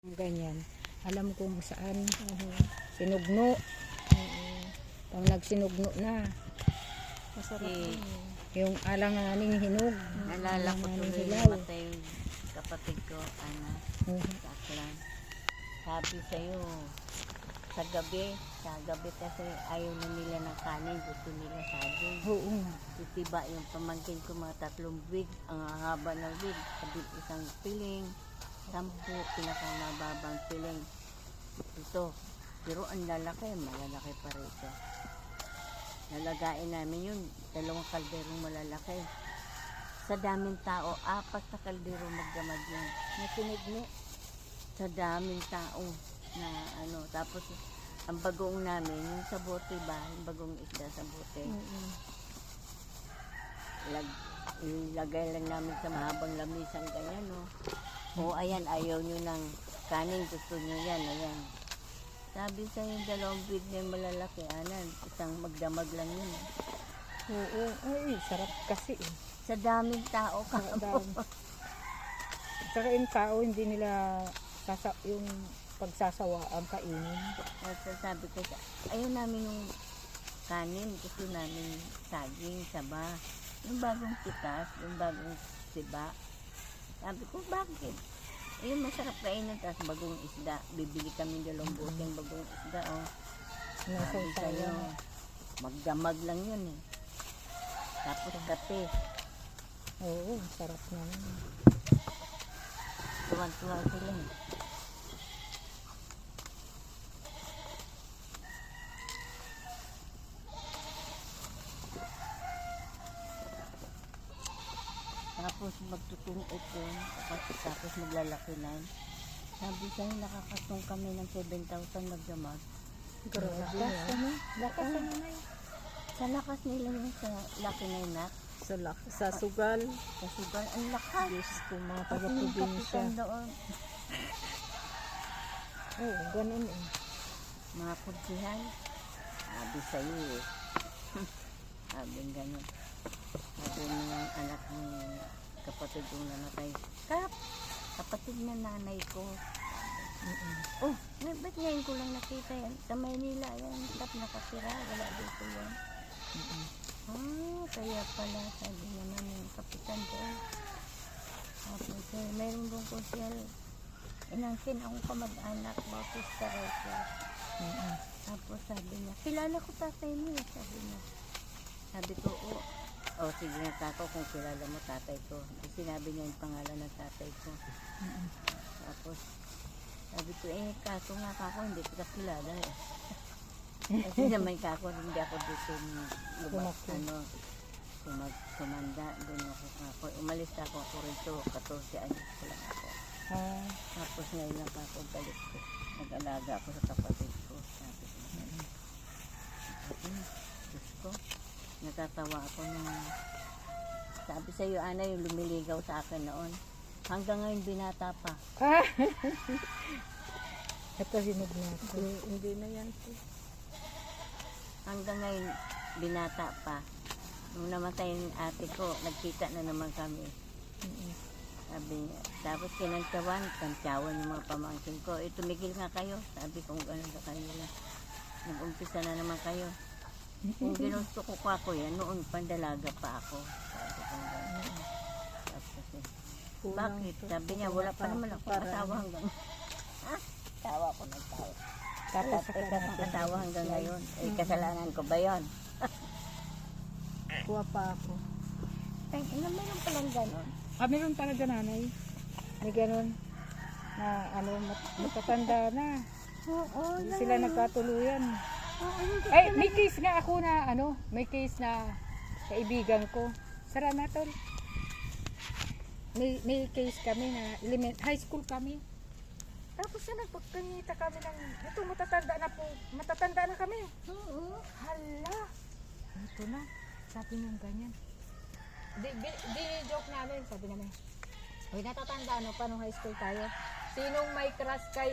Ganyan. Alam kung saan sinugno. Pag nagsinugno na. Masarap din. Yung alanganing hinog. Nalala ko Alanganing tuloy hilaw. namatay yung kapatid ko, sa Aklan. Sabi sa'yo, sa gabi kasi ayaw na nila ng kanin, gusto nila saging. Oo nga. Titiba yung pamangkin ko mga 3 wig, ang haba ng wig, sabi isang piling, 10, pinakamababang piling. Ito, pero ang lalaki, malalaki pa rito. Nalagain namin yun, 2 kalderong malalaki. Sa daming tao, 4 na kaldero magdamag yun. Nasinugno. Sa daming tao na tapos ang bagong namin, yung sa bote ba, yung bagong isda sa bote, ilagay lang namin sa mahabang lamisan ganyan, no? O ayan, ayaw nyo ng kanin, gusto nyo yan, ayan. Sabi sa yung 2 big na malalaki, isang magdamag lang yun. Oo. Ay, sarap kasi eh. Sa daming tao ka. Saka yung tao, hindi nila yung pagsasawa ang kainin. Sabi ko, ayaw namin yung kanin, gusto namin saging, saba. Yung bagong pitas, yung bagong siba. Sabi ko, bakit? Yung masarap kainin, tapos bagong isda. Bibili kami 2 boteng bagong isda, oh. Sabi sa'yo, magdamag lang yun eh. Tapos kape. Oo, sarap naman. Tuwan-tuwa sila eh. Tapos magtutungit yun, tapos maglalaki na. Sabi sa'yo, nakakatong kami ng 7,000 magdamag. Grabe. Lakas naman. Sa lakas nila yun, sa laki na inak. Sa sugal. Sa sugal, ang lakas. Diyos ko, mga Kasi yung taga-probinsya. kapitan doon, Oo, ganun eh. mga kursihan, sabi sa'yo eh. Sabi ganun. Sabi ng anak ni kapatid kong namatay, kapatid na nanay ko. Oh, ba't ngayon ko lang nakita yan? Sa Maynila yan, nakatira, wala dito yan. Kaya pala, sabi naman yung kapitan ko. Tapos mayroon doon ko siya, inangkin akong kamag-anak, bautista raw siya. Tapos sabi niya, kilala ko tatay niya, sabi niya. Sabi ko, sige nga kako kung kilala mo tatay ko. Sinabi niya yung pangalan ng tatay ko. Tapos, sabi ko, kaso nga kako, hindi kita kilala eh. Kasi naman kako, hindi ako dito tumanda, doon ako kako. Umalis ako rito, 14 anyos ko lang ako. Tapos ngayon lang ako balik ko. Nag-alaga ako sa kapatid ko. Sabi ko, Diyos ko, natatawa ako nung sabi sa'yo, Ana, yung lumiligaw sa akin noon. Hanggang ngayon binata pa. Ito hinog na ito. Hindi na yan po. Hanggang ngayon binata pa. Nung namatay yung ate ko, nagkita na naman kami. Sabi niya, tapos kantyawan yung mga pamangkin ko. Tumigil nga kayo. Sabi ko gano'n sa kanila. Nag-umpisa na naman kayo. Kung ginusto ko ako yan, noon pandalaga pa ako. Sabi ko gano'n. Kasi, bakit? Sabi niya, wala pa naman ako asawa hanggang. Tawa ko ng tawa. Tapos Wala pa asawa hanggang ngayon. Kasalanan ko ba yun? kuha pa ako. Meron palang gano'n. Meron talaga nanay. May ganun. Na matatanda na. Hindi sila nagkatuluyan. Ay, may case nga ako na may case na kaibigan ko. Sara na tol. May case kami na high school kami. Tapos nagpagkangita kami ng ito matatanda na kami. Hala. Ito na. Sabi niya ganyan. Di joke namin, sabi namin. Uy, natatanda pa nung high school tayo. Sinong may crush kay